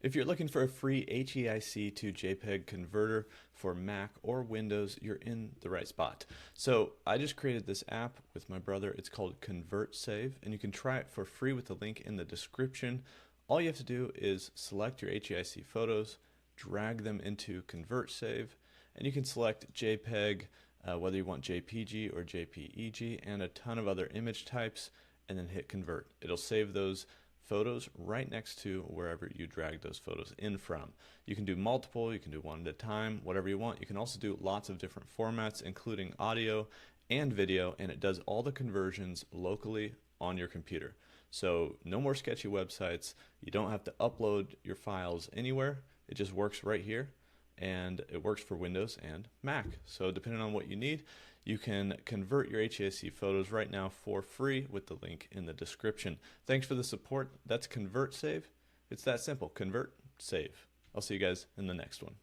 If you're looking for a free HEIC to JPEG converter for Mac or Windows, you're in the right spot. So I just created this app with my brother. It's called ConvertSave, and you can try it for free with the link in the description. All you have to do is select your HEIC photos, drag them into ConvertSave, and you can select JPEG, whether you want JPG or JPEG, and a ton of other image types, and then hit convert. It'll save those photos right next to wherever you drag those photos in from. You can do multiple, you can do one at a time, whatever you want. You can also do lots of different formats, including audio and video, and it does all the conversions locally on your computer. So no more sketchy websites. You don't have to upload your files anywhere. It just works right here, and it works for Windows and Mac. So depending on what you need, you can convert your HEIC photos right now for free with the link in the description. Thanks for the support. That's ConvertSave. It's that simple. Convert, save. I'll see you guys in the next one.